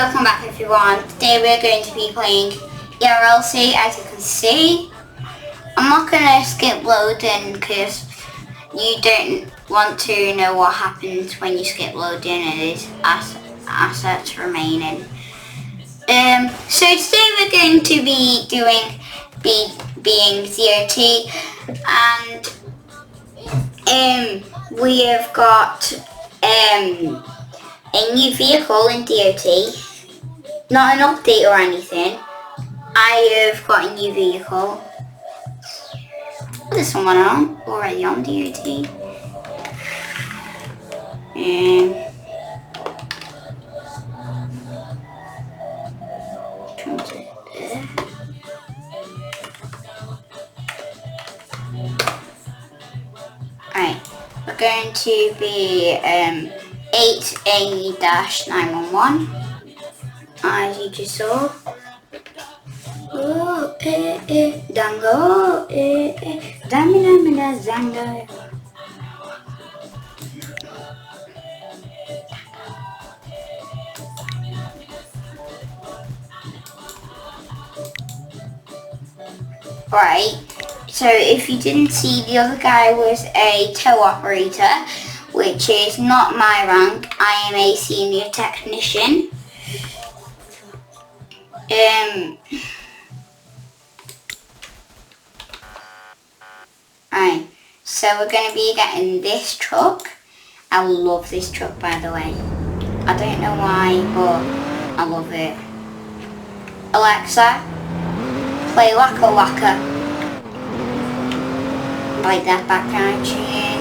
welcome back everyone. Today we're going to be playing ERLC. As you can see, I'm not going to skip loading because you don't want to know what happens when you skip loading. It is assets remaining. So today we're going to be doing being COT, and we have got a new vehicle in DOT. Not an update or anything. I have got a new vehicle. There's someone already on DOT. Alright, we're going to be 8A-911, as you just saw. Oh, dango, damina, zanga. Right, so if you didn't see, the other guy was a tow operator, which is not my rank. I am a senior technician. Right, so we're going to be getting this truck. I love this truck, by the way. I don't know why, but I love it. Alexa, play Waka Waka. I like that background tune.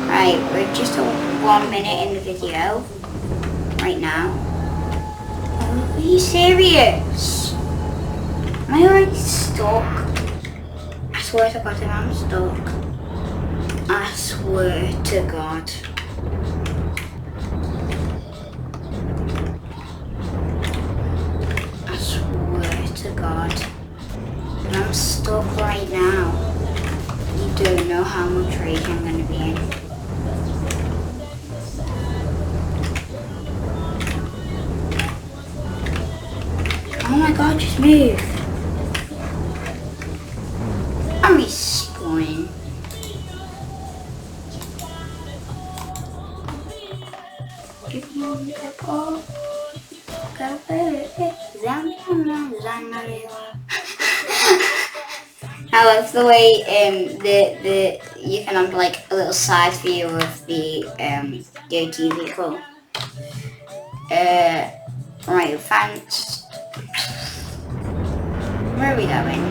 Right, we're just 1 minute in the video right now. Are you serious? Am I already stuck? I swear to God, if I'm stuck. I swear to God. I swear to God. If I'm stuck right now, you don't know how much rage I'm going to be in. Oh my God, just move. I'm respawning. Give me a pepper. I love the way you can have like a little side view of the DOT vehicle. Right, advanced. Where are we going?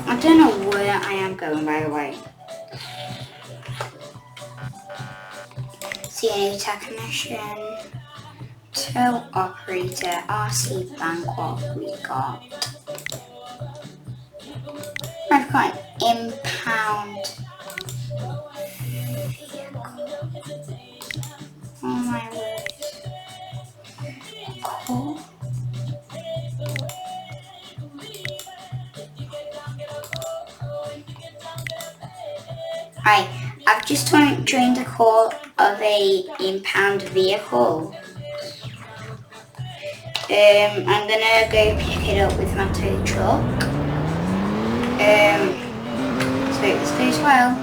I don't know where I am going, by the way. CNA technician, tow operator, RC bank. What have we got? I've got an impound vehicle. Oh my word. Cool. Right, I've just joined a call of a impound vehicle. I'm gonna go pick it up with my tow truck. So this goes well.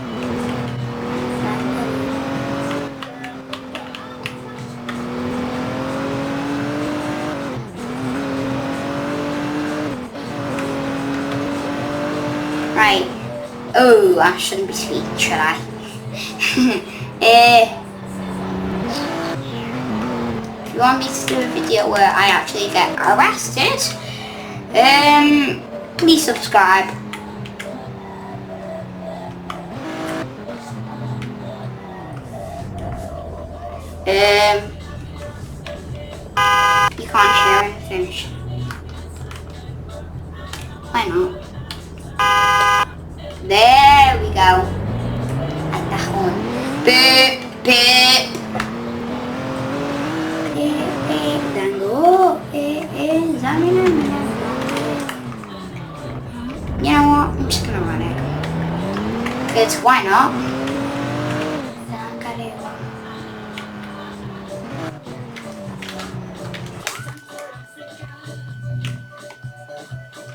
Right. Oh, I shouldn't be speaking, should I? If you want me to do a video where I actually get arrested, please subscribe. You can't hear anything. Why not? There we go. Like that one. Beep, beep. Beep, beep, dango. You know what? I'm just gonna run it. Because why not?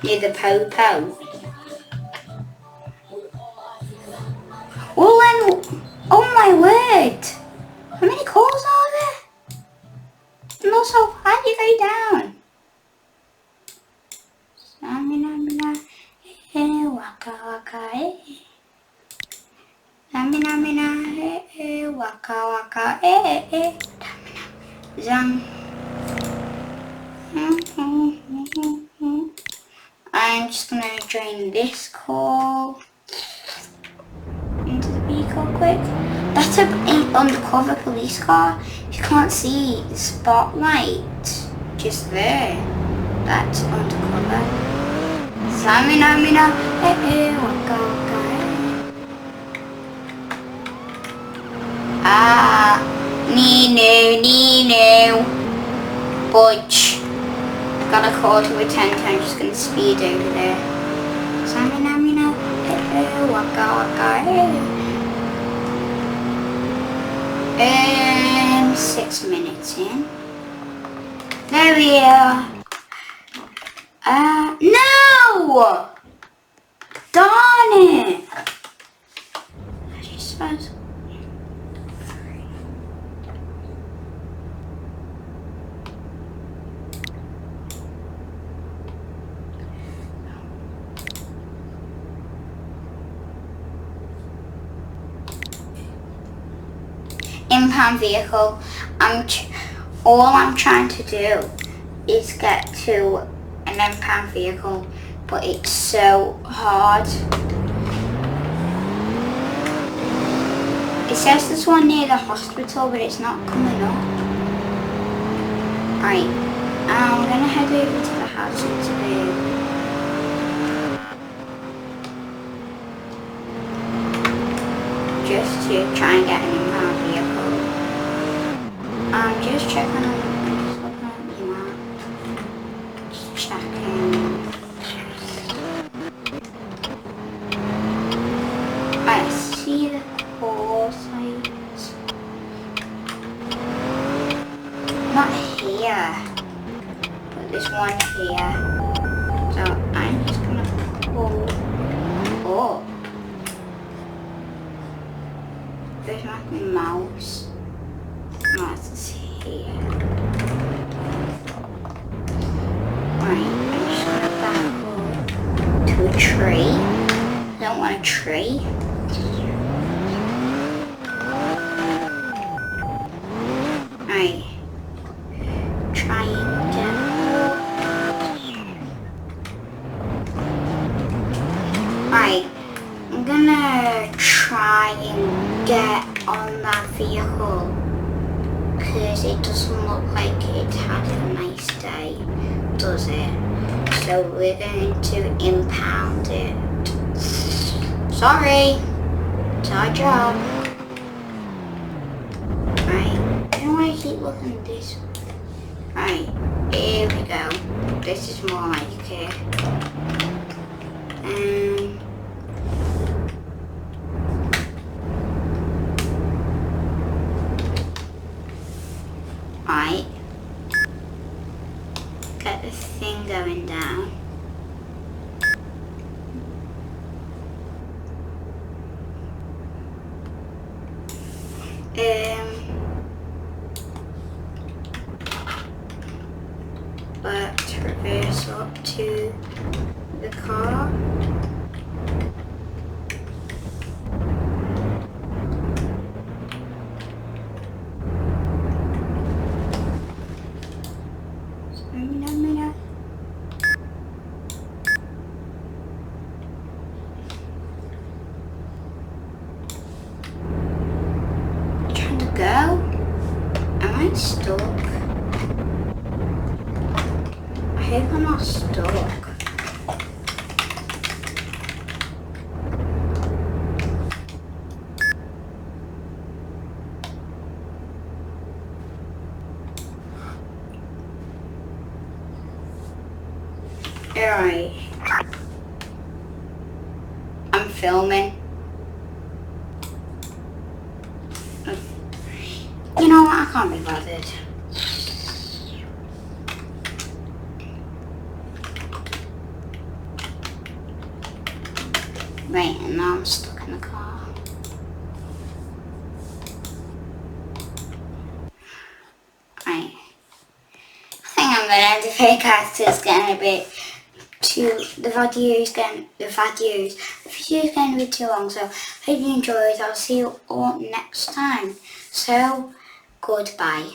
near the Popo. Well then, oh my word! How many calls are there? And also, how do you go down? Samina, mina, waka waka, Samina, mina, waka waka, Zam. I'm just gonna join this call into the vehicle quick. That's an undercover police car. You can't see the spotlight just there. That's undercover. Samina, mina, waka waka. Nino, budge. Got a quarter with 10, I'm just gonna speed over there. Samina, mina, waka waka. 6 minutes in. There we are. No! Darn it! I just suppose. Impound vehicle. All I'm trying to do is get to an impound vehicle, but it's so hard. It says there's one near the hospital, but it's not coming up. Right, I'm gonna head over to the house interview. Just to try and get an impound vehicle. I'm just checking on, I'm just looking at the map. Just checking. I see the call sites. Not here, but there's one here. So I'm just gonna pull up. There's my mouse. Mouse is here. Right, I'm just gonna back up to a tree. I don't want a tree. Right. Right. I'm gonna try and get on that vehicle because it doesn't look like it had a nice day, does it? So we're going to impound it. Sorry, it's our job. Right, I don't know why I keep looking at this. Right, here we go. This is more like it. Right, get the thing going down. But reverse up to the car. Trying to go? Am I stuck? I hope I'm not stuck. Alright. I'm filming. You know what? I can't be bothered. Right, and now I'm stuck in the car. Right. I think I'm gonna end the podcast. It's getting a bit too. The video is getting a bit too long. So hope you enjoyed. I'll see you all next time. So goodbye.